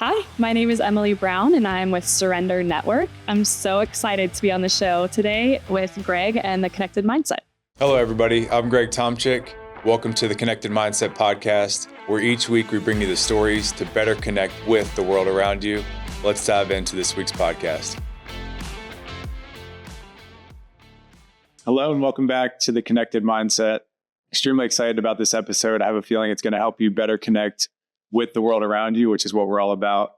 Hi, my name is Emily Brown and I'm with Surrender Network. I'm so excited to be on the show today with Greg and the Connected Mindset. Hello, everybody. I'm Greg Tomchick. Welcome to the Connected Mindset podcast, where each week we bring you the stories to better connect with the world around you. Let's dive into this week's podcast. Hello, and welcome back to the Connected Mindset. Extremely excited about this episode. I have a feeling it's going to help you better connect with the world around you, which is what we're all about.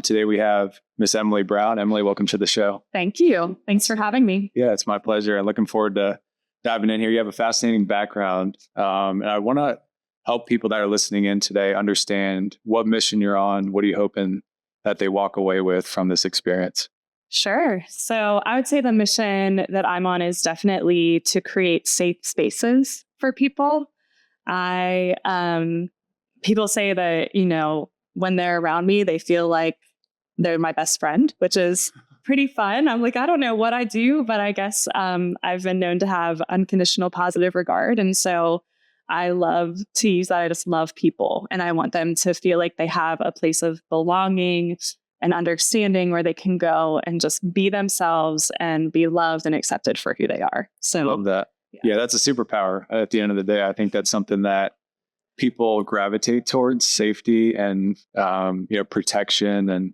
Today we have Miss Emily Brown. Emily, welcome to the show. Thank you. Thanks for having me. Yeah, it's my pleasure. I'm looking forward to diving in here. You have a fascinating background. And I want to help people that are listening in today understand what mission you're on. What are you hoping that they walk away with from this experience? Sure. So I would say the mission that I'm on is definitely to create safe spaces for people. People say that, when they're around me, they feel like they're my best friend, which is pretty fun. I'm like, I don't know what I do, but I guess I've been known to have unconditional positive regard. And so I love to use that. I just love people. And I want them to feel like they have a place of belonging and understanding where they can go and just be themselves and be loved and accepted for who they are. So love that. Yeah, that's a superpower. At the end of the day, I think that's something that people gravitate towards, safety and protection, and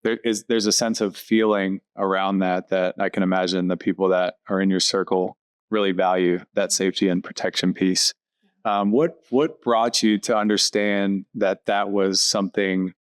there's a sense of feeling around that I can imagine the people that are in your circle really value that safety and protection piece. What brought you to understand that was something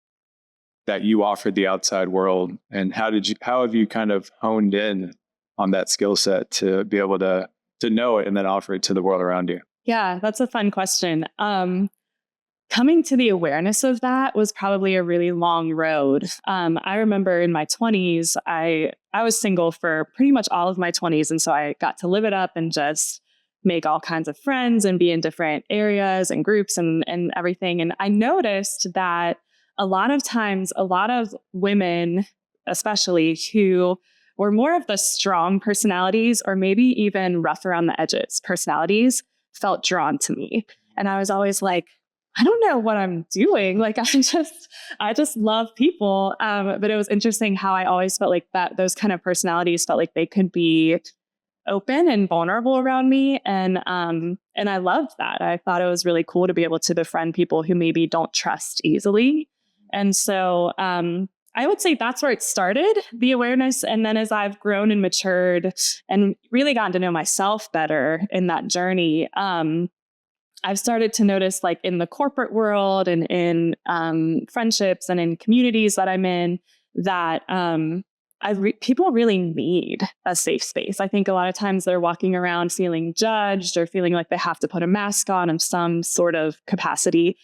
that you offered the outside world, and how have you kind of honed in on that skill set to be able to know it and then offer it to the world around you? Yeah, that's a fun question. Coming to the awareness of that was probably a really long road. I remember in my 20s, I was single for pretty much all of my 20s. And so I got to live it up and just make all kinds of friends and be in different areas and groups and everything. And I noticed that a lot of times, a lot of women, especially who were more of the strong personalities or maybe even rough around the edges personalities, felt drawn to me. And I was always like, I don't know what I'm doing. Like, I just love people. But it was interesting how I always felt like that those kind of personalities felt like they could be open and vulnerable around me. And I loved that. I thought it was really cool to be able to befriend people who maybe don't trust easily. And so I would say that's where it started, the awareness. And then as I've grown and matured and really gotten to know myself better in that journey, I've started to notice, like in the corporate world and in friendships and in communities that I'm in, that people really need a safe space. I think a lot of times they're walking around feeling judged or feeling like they have to put a mask on in some sort of capacity.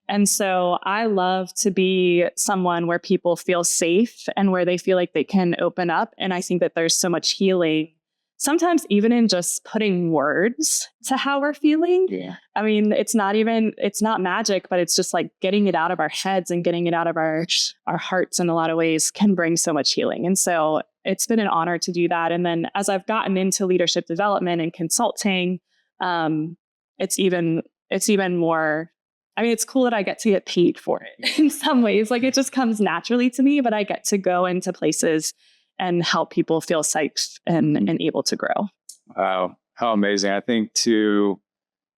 And so I love to be someone where people feel safe and where they feel like they can open up. And I think that there's so much healing, sometimes even in just putting words to how we're feeling. Yeah. I mean, it's not magic, but it's just like getting it out of our heads and getting it out of our hearts in a lot of ways can bring so much healing. And so it's been an honor to do that. And then as I've gotten into leadership development and consulting, it's even more. I mean, it's cool that I get to get paid for it in some ways. Like, it just comes naturally to me, but I get to go into places and help people feel safe and able to grow. Wow. How amazing. I think to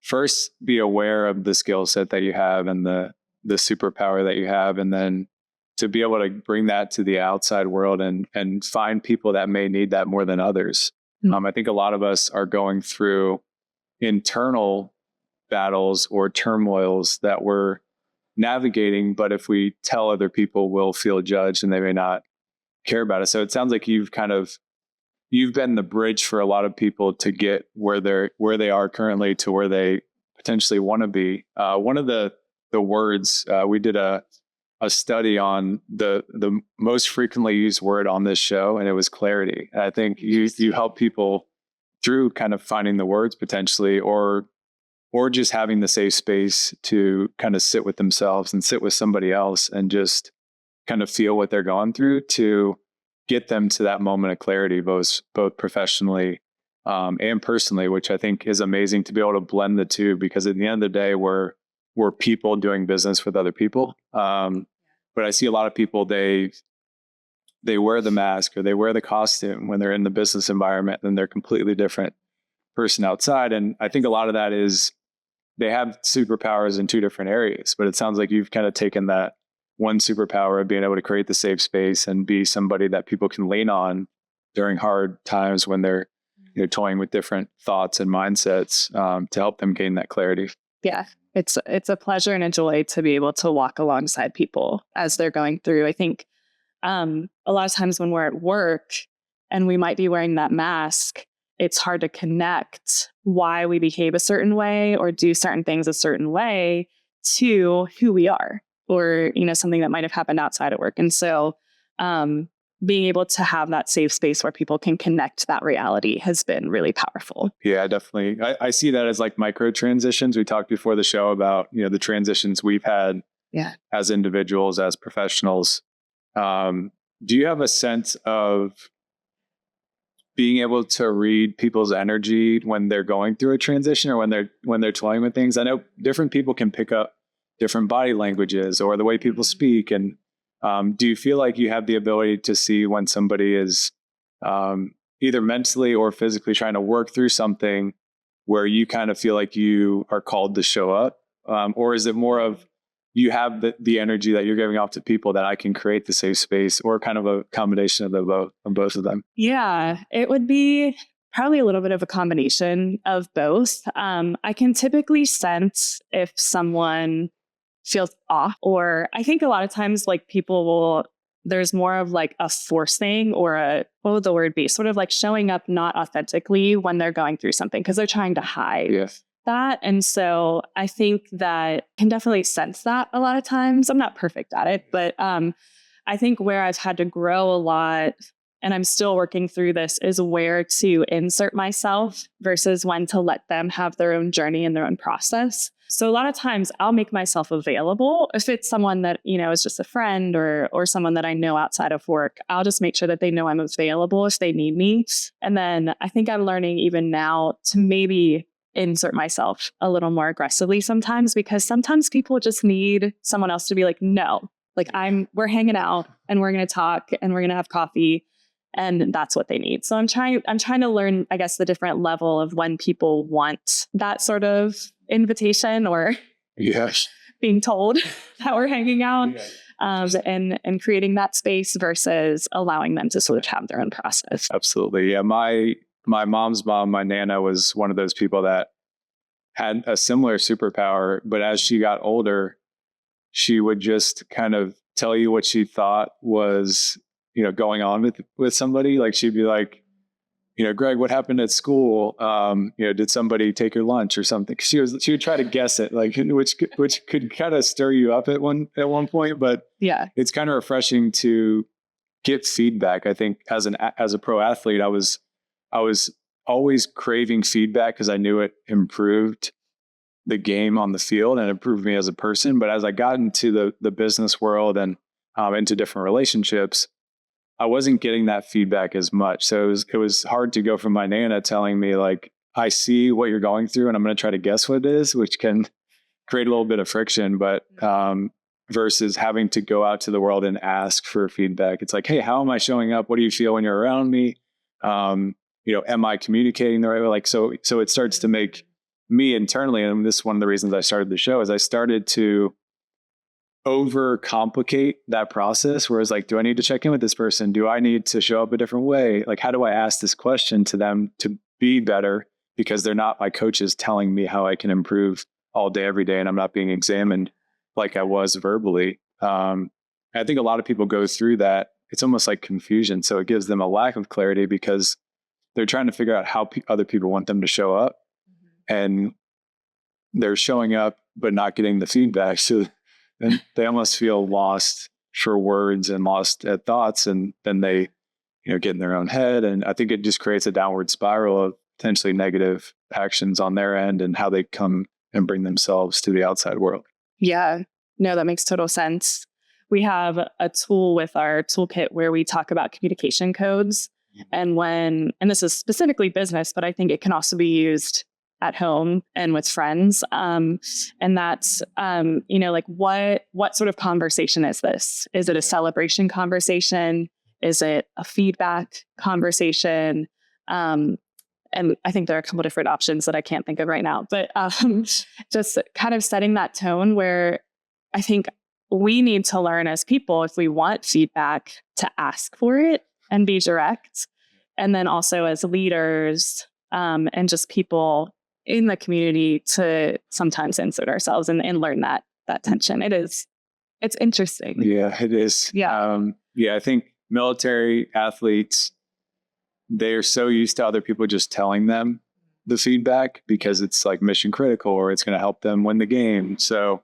first be aware of the skill set that you have and the superpower that you have, and then to be able to bring that to the outside world and find people that may need that more than others. Mm-hmm. I think a lot of us are going through internal battles or turmoils that we're navigating, but if we tell other people, we'll feel judged and they may not care about it. So it sounds like you've been the bridge for a lot of people to get where they are currently to where they potentially want to be. One of the words we did a study on the most frequently used word on this show, and it was clarity. And I think you help people through kind of finding the words potentially, or just having the safe space to kind of sit with themselves and sit with somebody else and just kind of feel what they're going through to get them to that moment of clarity, both professionally and personally, which I think is amazing to be able to blend the two, because at the end of the day, we're people doing business with other people. But But I see a lot of people, they wear the mask or they wear the costume when they're in the business environment, and they're a completely different person outside. And I think a lot of that is they have superpowers in two different areas, but it sounds like you've kind of taken that one superpower of being able to create the safe space and be somebody that people can lean on during hard times when they're toying with different thoughts and mindsets, to help them gain that clarity. Yeah, it's a pleasure and a joy to be able to walk alongside people as they're going through. I think a lot of times when we're at work and we might be wearing that mask, it's hard to connect why we behave a certain way or do certain things a certain way to who we are, or, something that might have happened outside of work. And so being able to have that safe space where people can connect that reality has been really powerful. Yeah, definitely. I see that as like micro transitions. We talked before the show about, the transitions we've had as individuals, as professionals. Do you have a sense of being able to read people's energy when they're going through a transition or when they're toying with things? I know different people can pick up different body languages or the way people speak. And do you feel like you have the ability to see when somebody is either mentally or physically trying to work through something where you kind of feel like you are called to show up? Or is it more of you have the energy that you're giving off to people that I can create the safe space, or kind of a combination of both of them? Yeah, it would be probably a little bit of a combination of both. I can typically sense if someone feels off, or I think a lot of times like there's more of like a forcing or what would the word be? Sort of like showing up not authentically when they're going through something because they're trying to hide. Yes. That. And so I think that I can definitely sense that a lot of times. I'm not perfect at it, but I think where I've had to grow a lot, and I'm still working through this, is where to insert myself versus when to let them have their own journey and their own process. So a lot of times I'll make myself available. If it's someone that, is just a friend or someone that I know outside of work, I'll just make sure that they know I'm available if they need me. And then I think I'm learning even now to maybe insert myself a little more aggressively sometimes, because sometimes people just need someone else to be like, no, like we're hanging out and we're going to talk and we're going to have coffee, and that's what they need. So I'm trying to learn, I guess, the different level of when people want that sort of invitation or being told that we're hanging out, and creating that space versus allowing them to sort of have their own process. Absolutely. Yeah. My mom's mom, my Nana, was one of those people that had a similar superpower, but as she got older, she would just kind of tell you what she thought was, going on with somebody. Like she'd be like, Greg, what happened at school? Did somebody take your lunch or something? She would try to guess it, like which could kind of stir you up at one point. But yeah, it's kind of refreshing to get feedback. I think as a pro athlete, I was always craving feedback because I knew it improved the game on the field and improved me as a person. But as I got into the business world and into different relationships, I wasn't getting that feedback as much. So it was hard to go from my Nana telling me like, I see what you're going through and I'm going to try to guess what it is, which can create a little bit of friction, but versus having to go out to the world and ask for feedback. It's like, hey, how am I showing up? What do you feel when you're around me? Am I communicating the right way? Like, so it starts to make me internally, and this is one of the reasons I started the show, is I started to overcomplicate that process, where it's like, do I need to check in with this person? Do I need to show up a different way? Like, how do I ask this question to them to be better? Because they're not my coaches telling me how I can improve all day, every day, and I'm not being examined like I was verbally. I think a lot of people go through that. It's almost like confusion. So it gives them a lack of clarity because they're trying to figure out how other people want them to show up. Mm-hmm. And they're showing up, but not getting the feedback. So then they almost feel lost for words and lost at thoughts. And then they, get in their own head. And I think it just creates a downward spiral of potentially negative actions on their end and how they come and bring themselves to the outside world. Yeah, no, that makes total sense. We have a tool with our toolkit where we talk about communication codes. And this is specifically business, but I think it can also be used at home and with friends. And that's, like what sort of conversation is this? Is it a celebration conversation? Is it a feedback conversation? And I think there are a couple different options that I can't think of right now, but just kind of setting that tone where I think we need to learn as people, if we want feedback, to ask for it and be direct. And then also as leaders and just people in the community to sometimes insert ourselves and learn that tension. It's interesting. Yeah, it is. Yeah. I think military athletes, they're so used to other people just telling them the feedback because it's like mission critical or it's going to help them win the game. So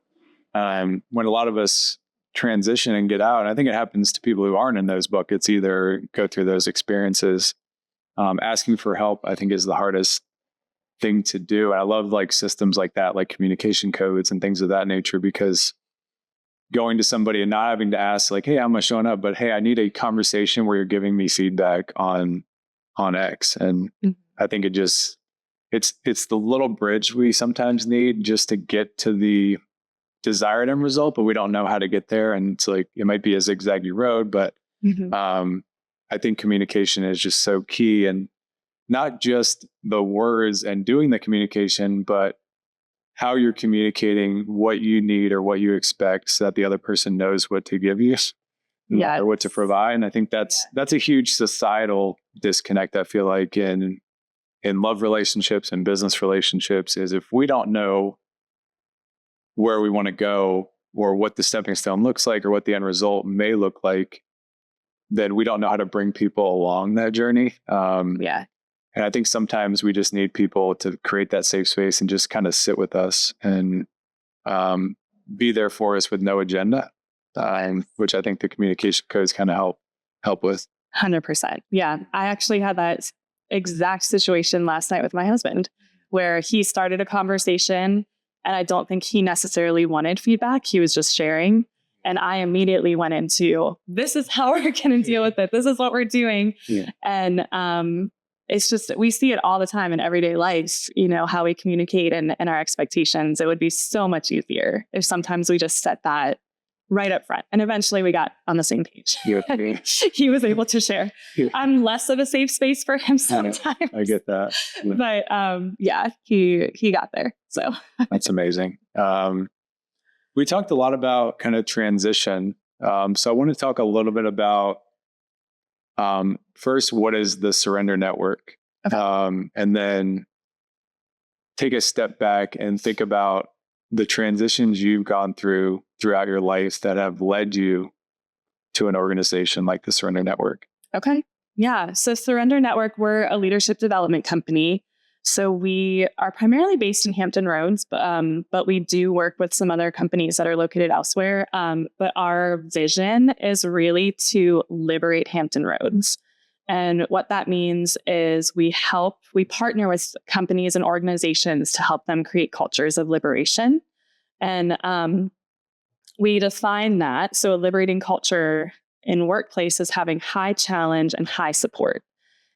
when a lot of us transition and get out, and I think it happens to people who aren't in those buckets either, go through those experiences, asking for help, I think, is the hardest thing to do. And I love like systems like that, like communication codes and things of that nature, because going to somebody and not having to ask like, hey, how am I showing up? But hey, I need a conversation where you're giving me feedback on X. And I think it's the little bridge we sometimes need just to get to the desired end result, but we don't know how to get there. And it's like, it might be a zigzaggy road, but I think communication is just so key, and not just the words and doing the communication, but how you're communicating what you need or what you expect so that the other person knows what to give you or what to provide. And I think that's a huge societal disconnect, I feel like, in love relationships and business relationships, is if we don't know where we want to go or what the stepping stone looks like or what the end result may look like, then we don't know how to bring people along that journey. And I think sometimes we just need people to create that safe space and just kind of sit with us and be there for us with no agenda, which I think the communication codes kind of help with. 100%. Yeah. I actually had that exact situation last night with my husband, where he started a conversation and I don't think he necessarily wanted feedback. He was just sharing. And I immediately went into, this is how we're going to deal with it. This is what we're doing. Yeah. And it's just, we see it all the time in everyday life, how we communicate and our expectations. It would be so much easier if sometimes we just set that right up front. And eventually we got on the same page. He was able to share. I'm less of a safe space for him sometimes. I get that. But he got there. So that's amazing. We talked a lot about kind of transition. So I want to talk a little bit about first, what is the Surrender Network? Okay. And then take a step back and think about the transitions you've gone throughout your life that have led you to an organization like the Surrender Network. Okay. Yeah. So Surrender Network, we're a leadership development company. So we are primarily based in Hampton Roads, but we do work with some other companies that are located elsewhere. But our vision is really to liberate Hampton Roads. And what that means is we partner with companies and organizations to help them create cultures of liberation. And we define that. So a liberating culture in workplace is having high challenge and high support.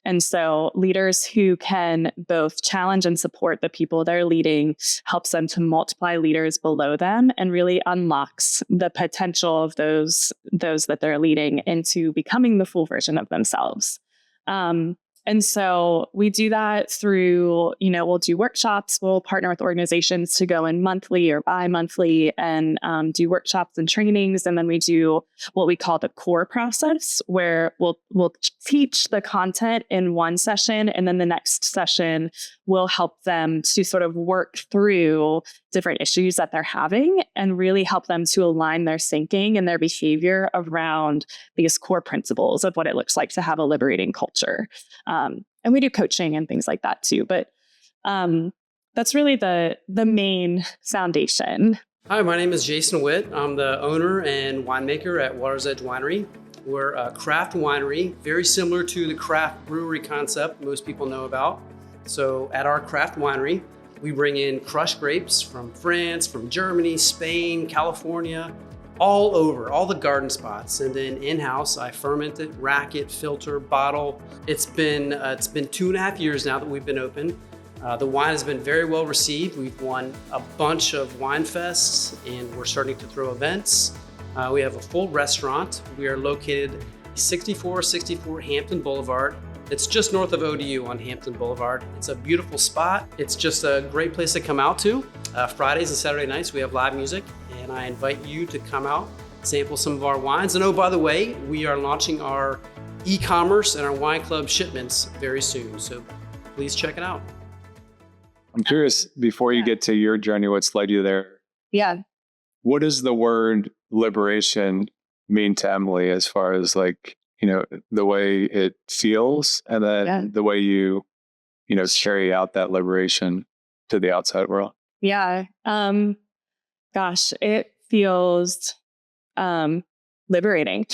And so leaders who can both challenge and support the people they're leading helps them to multiply leaders below them and really unlocks the potential of those that they're leading into becoming the full version of themselves. And so we do that through, we'll do workshops, we'll partner with organizations to go in monthly or bi-monthly and do workshops and trainings. And then we do what we call the core process, where we'll teach the content in one session. And then the next session will help them to sort of work through different issues that they're having and really help them to align their thinking and their behavior around these core principles of what it looks like to have a liberating culture. And we do coaching and things like that too. But that's really the main foundation. Hi, my name is Jason Witt. I'm the owner and winemaker at Water's Edge Winery. We're a craft winery, very similar to the craft brewery concept most people know about. So at our craft winery, we bring in crushed grapes from France, from Germany, Spain, California, all over, all the garden spots. And then in-house, I ferment it, rack it, filter, bottle. It's been 2.5 years now that we've been open. The wine has been very well received. We've won a bunch of wine fests, and we're starting to throw events. We have a full restaurant. We are located 6464 Hampton Boulevard. It's just north of ODU on Hampton Boulevard. It's a beautiful spot. It's just a great place to come out to. Fridays and Saturday nights, we have live music, and I invite you to come out, sample some of our wines. And oh, by the way, we are launching our e-commerce and our wine club shipments very soon. So please check it out. I'm curious, before you get to your journey, what's led you there? Yeah. What does the word liberation mean to Emily as far as like, the way it feels and then the way you carry out that liberation to the outside world? Yeah. Gosh, it feels liberating.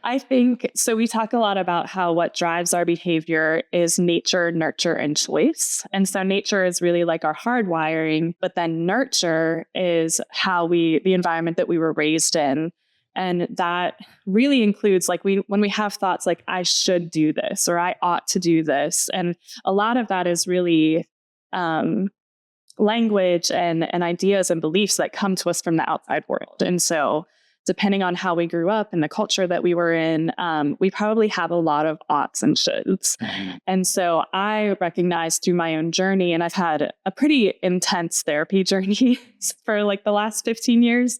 I think so. We talk a lot about how what drives our behavior is nature, nurture, and choice. And so nature is really like our hardwiring, but then nurture is the environment that we were raised in. And that really includes when we have thoughts like, I should do this, or I ought to do this. And a lot of that is really language and ideas and beliefs that come to us from the outside world. And so depending on how we grew up and the culture that we were in, we probably have a lot of oughts and shoulds. Mm-hmm. And so I recognized through my own journey, and I've had a pretty intense therapy journey for like the last 15 years.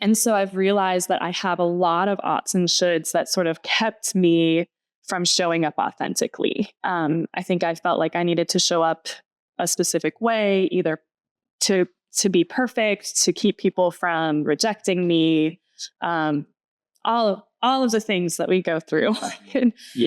And so I've realized that I have a lot of oughts and shoulds that sort of kept me from showing up authentically. I think I felt like I needed to show up a specific way, either to be perfect, to keep people from rejecting me, all of the things that we go through.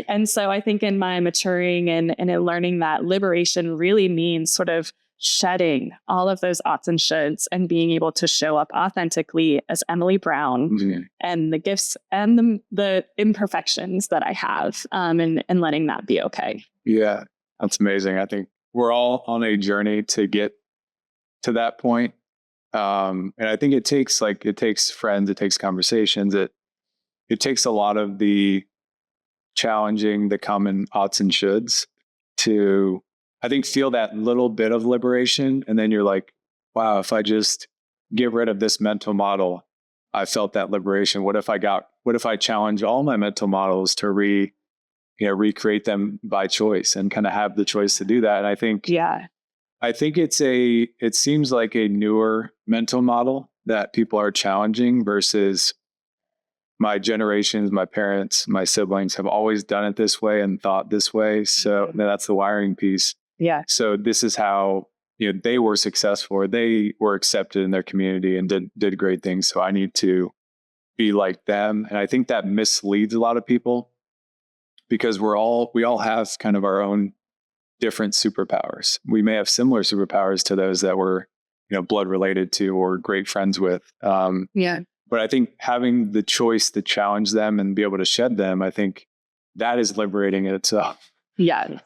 And so I think in my maturing and in learning that liberation really means sort of shedding all of those oughts and shoulds and being able to show up authentically as Emily Brown and the gifts and the imperfections that I have, and letting that be okay. Yeah, that's amazing. I think we're all on a journey to get to that point. And I think it takes friends, it takes conversations, it takes a lot of the challenging the common oughts and shoulds to, I think, feel that little bit of liberation. And then you're like, wow, if I just get rid of this mental model, I felt that liberation. What if I challenge all my mental models to recreate them by choice and kind of have the choice to do that? And I think, it seems like a newer mental model that people are challenging versus my generations, my parents, my siblings have always done it this way and thought this way. So that's the wiring piece. Yeah. So this is how, they were successful, or they were accepted in their community and did great things. So I need to be like them. And I think that misleads a lot of people because we all have kind of our own different superpowers. We may have similar superpowers to those that we're, blood related to or great friends with. But I think having the choice to challenge them and be able to shed them, I think that is liberating in itself. Yeah,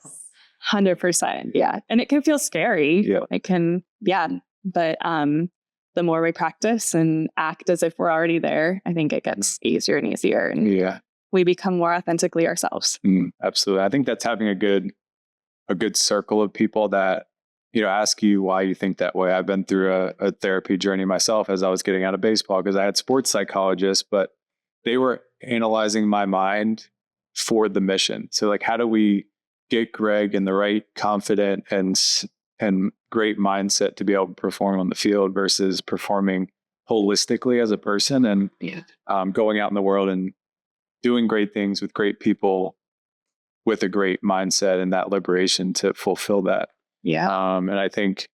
100%. Yeah. And it can feel scary. Yeah. It can, but the more we practice and act as if we're already there, I think it gets easier and easier. And we become more authentically ourselves. Absolutely. I think that's having a good circle of people that, ask you why you think that way. I've been through a therapy journey myself as I was getting out of baseball because I had sports psychologists, but they were analyzing my mind for the mission. So like, how do we get Greg in the right confident and great mindset to be able to perform on the field versus performing holistically as a person and going out in the world and doing great things with great people with a great mindset and that liberation to fulfill that. Yeah. And I think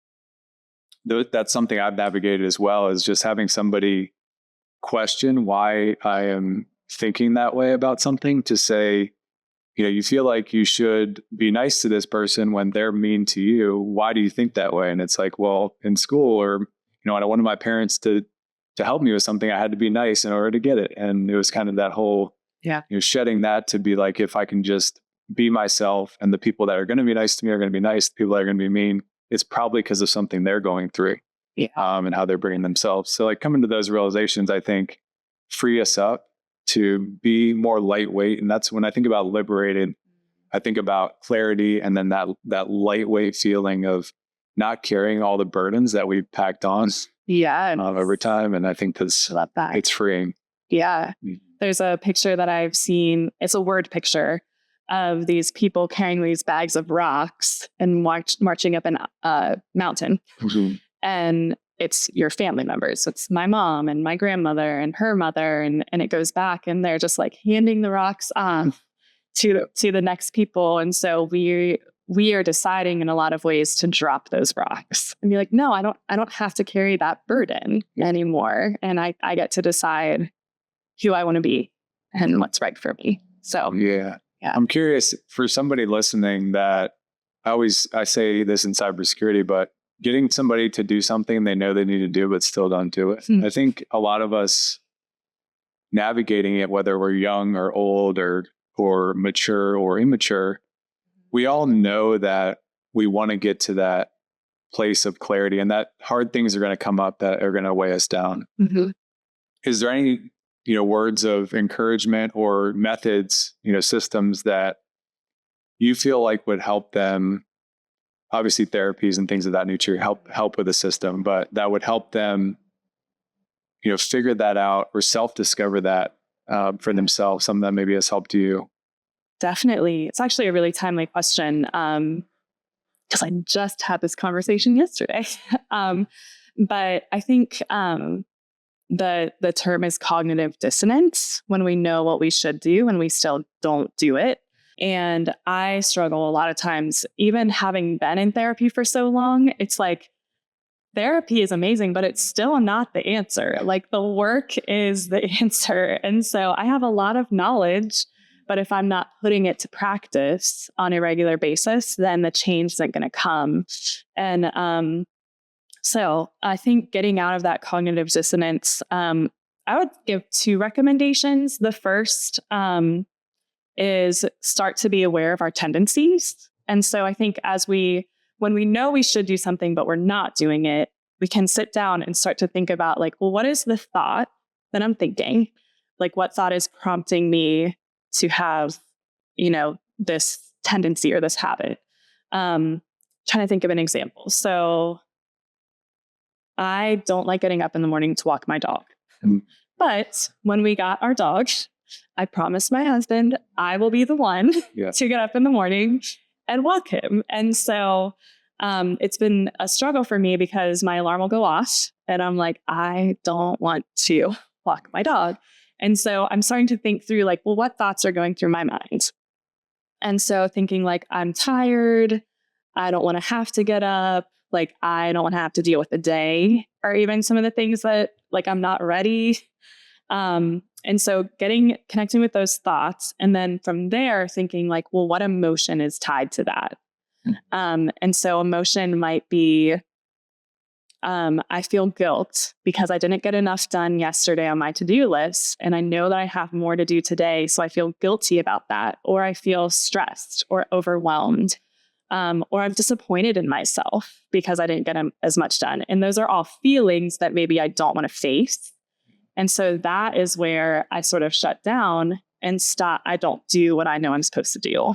that's something I've navigated as well, is just having somebody question why I am thinking that way about something, to say, you feel like you should be nice to this person when they're mean to you. Why do you think that way? And it's like, well, in school, or, I wanted my parents to help me with something, I had to be nice in order to get it. And it was kind of that whole, shedding that to be like, if I can just be myself, and the people that are going to be nice to me are going to be nice. The people that are going to be mean, it's probably because of something they're going through, and how they're bringing themselves. So like coming to those realizations, I think, free us up to be more lightweight. And that's when I think about liberated, I think about clarity and then that lightweight feeling of not carrying all the burdens that we've packed on over time. And I think Love that. it's freeing. Yeah. There's a picture that I've seen. It's a word picture of these people carrying these bags of rocks and marching up a mountain. Mm-hmm. And it's your family members. It's my mom and my grandmother and her mother. And it goes back, and they're just like handing the rocks on to the next people. And so we are deciding in a lot of ways to drop those rocks and be like, no, I don't have to carry that burden anymore. And I get to decide who I want to be and what's right for me. So yeah. I'm curious for somebody listening that I say this in cybersecurity, but getting somebody to do something they know they need to do, but still don't do it. I think a lot of us navigating it, whether we're young or old or mature or immature, we all know that we want to get to that place of clarity, and that hard things are going to come up that are going to weigh us down. Mm-hmm. Is there any, words of encouragement or methods, systems that you feel like would help them? Obviously therapies and things of that nature help with the system, but that would help them, figure that out or self-discover that for themselves, something that maybe has helped you. Definitely. It's actually a really timely question because I just had this conversation yesterday. But I think the term is cognitive dissonance, when we know what we should do and we still don't do it. And I struggle a lot of times, even having been in therapy for so long. It's like, therapy is amazing, but it's still not the answer. Like, the work is the answer. And so I have a lot of knowledge, but if I'm not putting it to practice on a regular basis, then the change isn't going to come. And so I think getting out of that cognitive dissonance, I would give 2 recommendations. The first is start to be aware of our tendencies. And so I think when we know we should do something, but we're not doing it, we can sit down and start to think about, like, well, what is the thought that I'm thinking? Like, what thought is prompting me to have, this tendency or this habit? Trying to think of an example. So I don't like getting up in the morning to walk my dog. But when we got our dog, I promised my husband I will be the one to get up in the morning and walk him. And so it's been a struggle for me because my alarm will go off and I'm like, I don't want to walk my dog. And so I'm starting to think through, like, well, what thoughts are going through my mind? And so thinking, like, I'm tired. I don't want to have to get up. Like, I don't want to have to deal with the day, or even some of the things that, like, I'm not ready. And so connecting with those thoughts, and then from there thinking, like, well, what emotion is tied to that? And so emotion might be, I feel guilt because I didn't get enough done yesterday on my to-do list, and I know that I have more to do today. So I feel guilty about that, or I feel stressed or overwhelmed, or I'm disappointed in myself because I didn't get as much done. And those are all feelings that maybe I don't want to face. And so that is where I sort of shut down and stop. I don't do what I know I'm supposed to do.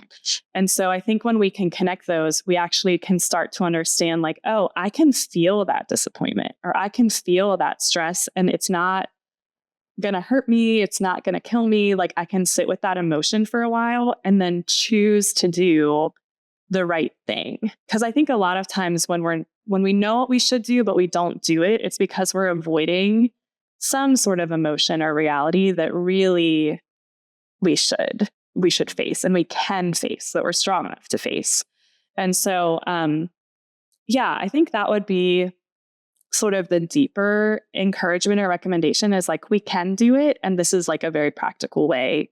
And so I think when we can connect those, we actually can start to understand, like, oh, I can feel that disappointment, or I can feel that stress, and it's not going to hurt me. It's not going to kill me. Like, I can sit with that emotion for a while and then choose to do the right thing. Because I think a lot of times when we know what we should do, but we don't do it, it's because we're avoiding some sort of emotion or reality that really we should face, and we can face, that we're strong enough to face. And so, I think that would be sort of the deeper encouragement or recommendation, is like, we can do it. And this is like a very practical way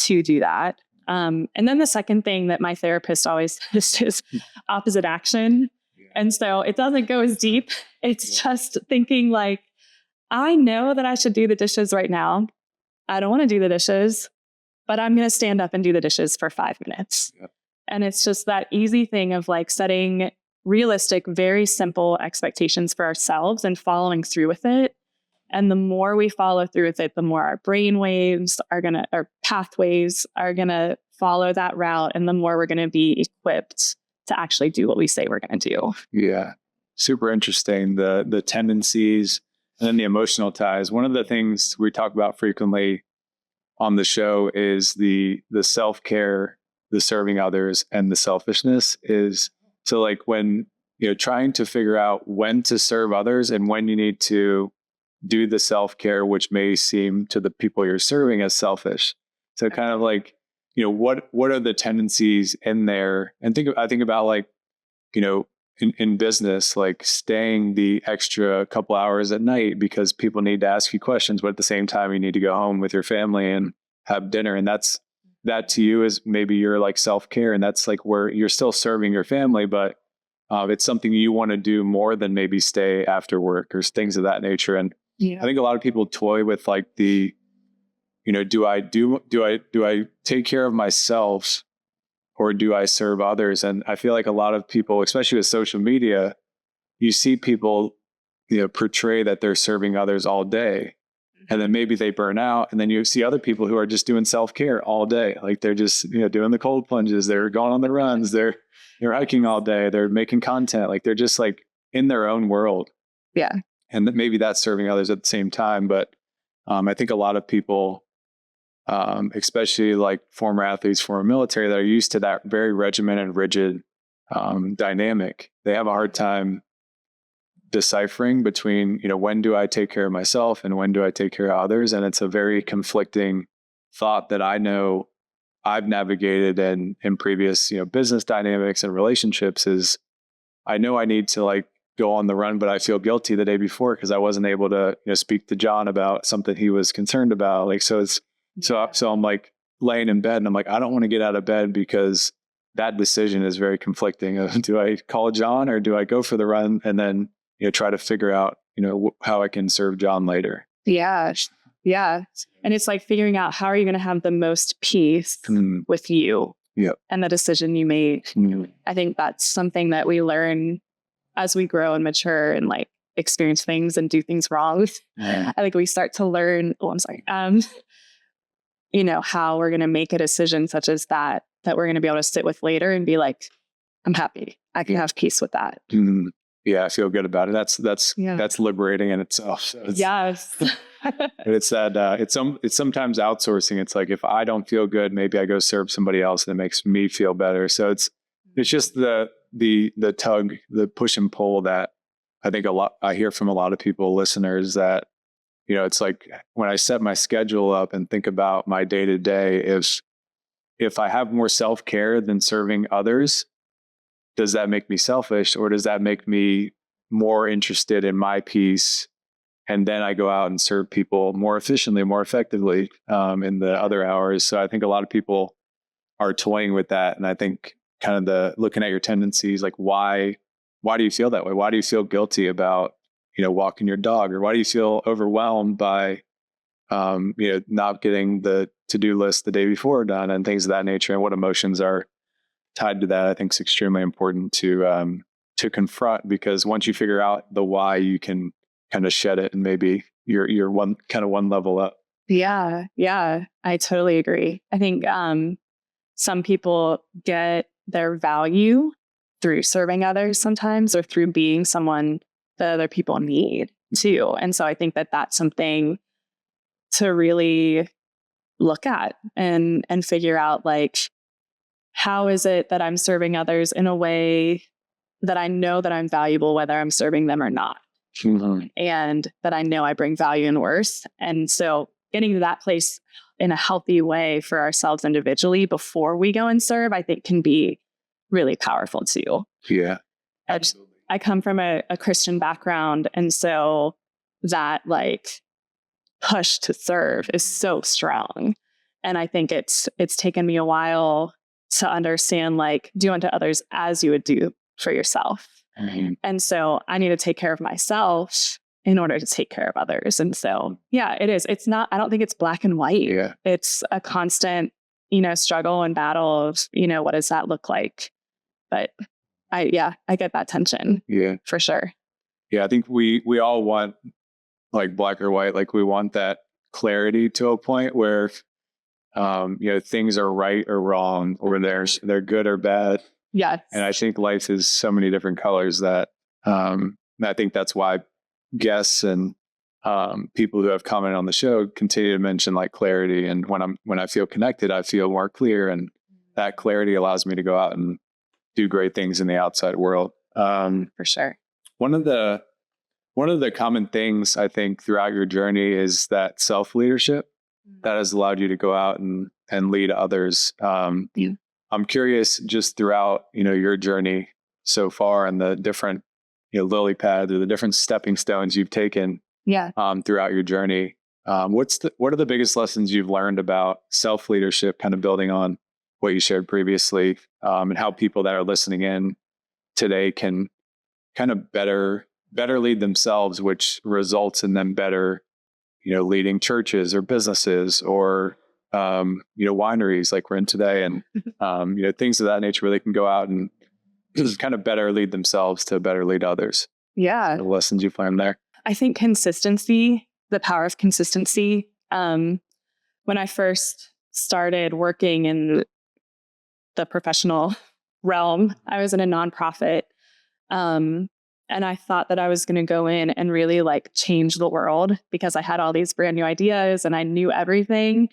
to do that. And then the second thing that my therapist always says is opposite action. And so it doesn't go as deep. It's just thinking, like, I know that I should do the dishes right now. I don't want to do the dishes, but I'm going to stand up and do the dishes for 5 minutes. Yep. And it's just that easy thing of, like, setting realistic, very simple expectations for ourselves and following through with it. And the more we follow through with it, the more our brain waves our pathways are going to follow that route, and the more we're going to be equipped to actually do what we say we're going to do. Yeah. Super interesting. The tendencies and then the emotional ties. One of the things we talk about frequently on the show is the self-care, the serving others, and the selfishness is so like when trying to figure out when to serve others and when you need to do the self-care, which may seem to the people you're serving as selfish. So kind of like, what are the tendencies in there? And I think about like, in business, like staying the extra couple hours at night because people need to ask you questions, but at the same time, you need to go home with your family and have dinner. And that to you is maybe your like self-care. And that's like where you're still serving your family, but it's something you want to do more than maybe stay after work or things of that nature. And I think a lot of people toy with like the, do I take care of myself or do I serve others? And I feel like a lot of people, especially with social media, you see people, portray that they're serving others all day. And then maybe they burn out. And then you see other people who are just doing self-care all day. Like they're just, doing the cold plunges. They're going on the runs. They're hiking all day. They're making content. Like they're just like in their own world. Yeah. And maybe that's serving others at the same time. But I think a lot of people, especially like former athletes, former military, that are used to that very regimented, rigid dynamic, they have a hard time deciphering between, when do I take care of myself and when do I take care of others? And it's a very conflicting thought that I know I've navigated in previous, business dynamics and relationships is I know I need to like go on the run, but I feel guilty the day before because I wasn't able to, speak to John about something he was concerned about. Like, so I'm like laying in bed and I'm like, I don't want to get out of bed because that decision is very conflicting. Do I call John or do I go for the run and then, try to figure out, how I can serve John later? Yeah. Yeah. And it's like figuring out how are you going to have the most peace with you and the decision you made. I think that's something that we learn as we grow and mature and like experience things and do things wrong. I think we start to learn, how we're going to make a decision such as that we're going to be able to sit with later and be like, I'm happy. I can have peace with that. Yeah, I feel good about it. That's liberating in itself. So yes. It's that it's sometimes outsourcing. It's like if I don't feel good, maybe I go serve somebody else and it makes me feel better. So it's just the tug, the push and pull that I think I hear from a lot of people, listeners, that it's like when I set my schedule up and think about my day to day, if I have more self-care than serving others, does that make me selfish or does that make me more interested in my peace? And then I go out and serve people more efficiently, more effectively in the other hours. So I think a lot of people are toying with that. And I think kind of looking at your tendencies, like why do you feel that way? Why do you feel guilty about, walking your dog? Or why do you feel overwhelmed by, not getting the to-do list the day before done and things of that nature? And what emotions are tied to that, I think is extremely important to confront, because once you figure out the why, you can kind of shed it and maybe you're one level up. Yeah. Yeah. I totally agree. I think some people get their value through serving others sometimes or through being someone that other people need too. And so I think that that's something to really look at and figure out, like, how is it that I'm serving others in a way that I know that I'm valuable, whether I'm serving them or not, and that I know I bring value and worth. And so getting to that place in a healthy way for ourselves individually before we go and serve, I think can be really powerful too. Yeah. I come from a Christian background. And so that like push to serve is so strong. And I think it's taken me a while to understand, like, do unto others as you would do for yourself. And so I need to take care of myself in order to take care of others. And so, yeah, it is. It's not, I don't think it's black and white. Yeah. It's a constant, struggle and battle of, what does that look like? But I get that tension. Yeah, for sure. Yeah. I think we all want like black or white. Like we want that clarity to a point where things are right or wrong, or they're good or bad. Yes. And I think life is so many different colors that I think that's why guests and people who have commented on the show continue to mention like clarity. And when I feel connected, I feel more clear, and that clarity allows me to go out and do great things in the outside world. For sure. One of the common things I think throughout your journey is that self-leadership that has allowed you to go out and lead others. I'm curious, just throughout, your journey so far and the different, lily pads or the different stepping stones you've taken throughout your journey. What are the biggest lessons you've learned about self-leadership, kind of building on what you shared previously, and how people that are listening in today can kind of better lead themselves, which results in them better, leading churches or businesses or, wineries like we're in today, and, things of that nature where they can go out and just kind of better lead themselves to better lead others. Yeah. The lessons you've learned there. I think consistency, the power of consistency. When I first started working in the professional realm, I was in a nonprofit. And I thought that I was going to go in and really like change the world because I had all these brand new ideas and I knew everything.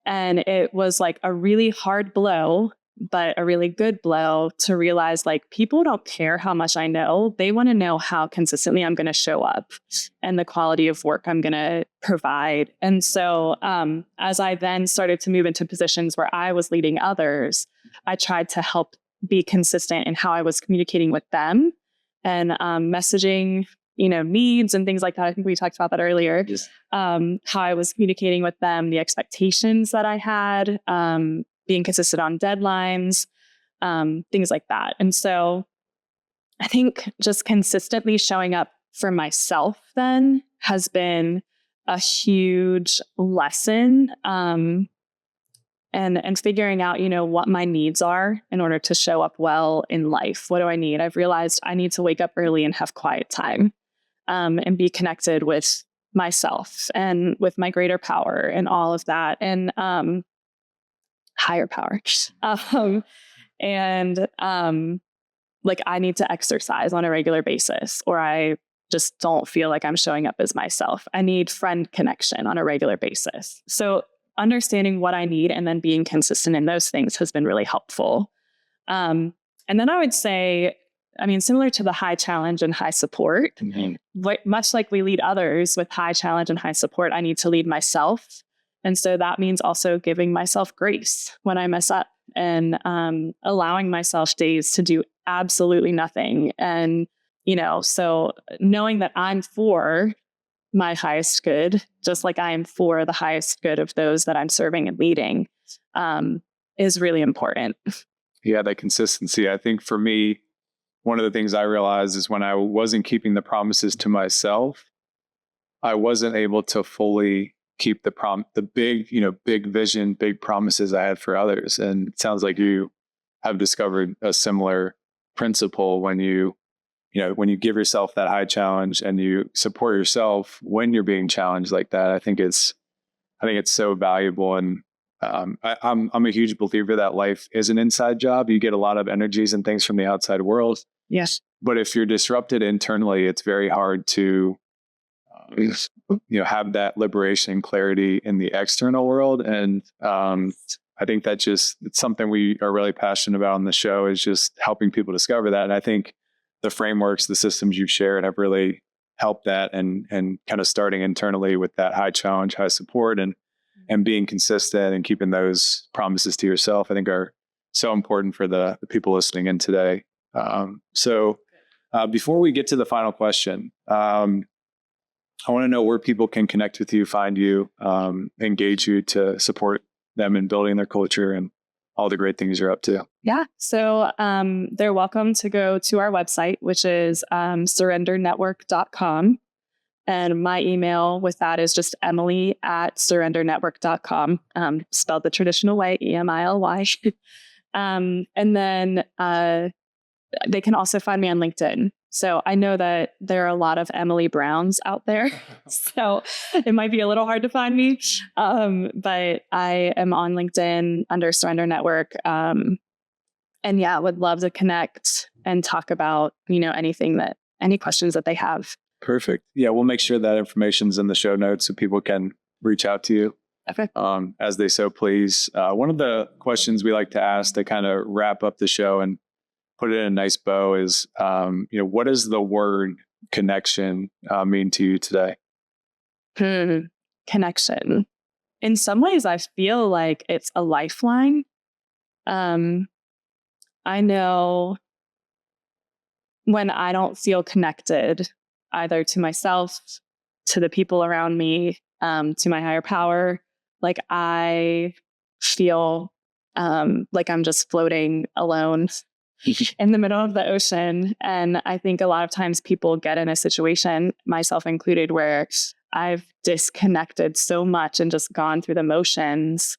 And it was like a really hard blow, but a really good blow to realize like people don't care how much I know. They want to know how consistently I'm going to show up and the quality of work I'm going to provide. And so as I then started to move into positions where I was leading others, I tried to help be consistent in how I was communicating with them and messaging, needs and things like that. I think we talked about that earlier. Yes. How I was communicating with them, the expectations that I had, being consistent on deadlines, things like that. And so I think just consistently showing up for myself then has been a huge lesson. And figuring out, what my needs are in order to show up well in life. What do I need? I've realized I need to wake up early and have quiet time, and be connected with myself and with my greater power and all of that. And higher power. Like I need to exercise on a regular basis, or I just don't feel like I'm showing up as myself. I need friend connection on a regular basis. So understanding what I need and then being consistent in those things has been really helpful. And then I would say, similar to the high challenge and high support, much like we lead others with high challenge and high support, I need to lead myself. And so that means also giving myself grace when I mess up and allowing myself days to do absolutely nothing. And, so knowing that I'm for my highest good, just like I am for the highest good of those that I'm serving and leading, is really important. Yeah, that consistency. I think for me, one of the things I realized is when I wasn't keeping the promises to myself, I wasn't able to fully keep the big vision, big promises I had for others. And it sounds like you have discovered a similar principle when you give yourself that high challenge and you support yourself when you're being challenged like that. I think it's so valuable. And I'm a huge believer that life is an inside job. You get a lot of energies and things from the outside world. Yes. But if you're disrupted internally, it's very hard to have that liberation and clarity in the external world. And I think it's something we are really passionate about on the show, is just helping people discover that. And I think the frameworks, the systems you've shared have really helped that, and kind of starting internally with that high challenge, high support, and being consistent and keeping those promises to yourself, I think are so important for the people listening in today. So before we get to the final question, I want to know where people can connect with you, find you, engage you to support them in building their culture and all the great things you're up to. Yeah. So they're welcome to go to our website, which is surrendernetwork.com. And my email with that is just emily@surrendernetwork.com, spelled the traditional way, EMILY. And then they can also find me on LinkedIn. So I know that there are a lot of Emily Browns out there. So it might be a little hard to find me. But I am on LinkedIn under Surrender Network. And yeah, would love to connect and talk about, any questions that they have. Perfect. Yeah, we'll make sure that information's in the show notes so people can reach out to you. Okay. As they so please. One of the questions we like to ask to kind of wrap up the show and put it in a nice bow is, what does the word connection mean to you today? Connection. In some ways, I feel like it's a lifeline. I know when I don't feel connected either to myself, to the people around me, to my higher power, like I feel like I'm just floating alone in the middle of the ocean. And I think a lot of times people get in a situation, myself included, where I've disconnected so much and just gone through the motions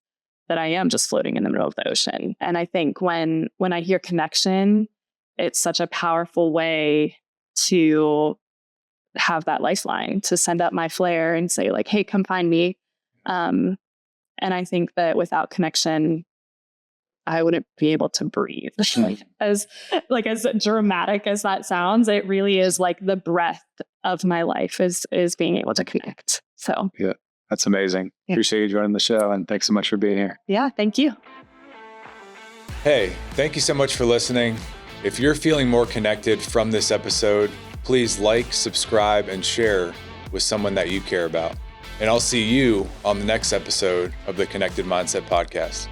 that I am just floating in the middle of the ocean. And I think when I hear connection, it's such a powerful way to have that lifeline, to send up my flare and say like, hey, come find me. And I think that without connection, I wouldn't be able to breathe. As dramatic as that sounds, it really is like the breath of my life is being able to connect. So yeah, that's amazing. Yeah. Appreciate you joining the show, and thanks so much for being here. Yeah, thank you. Hey, thank you so much for listening. If you're feeling more connected from this episode, please like, subscribe, and share with someone that you care about. And I'll see you on the next episode of the Connected Mindset Podcast.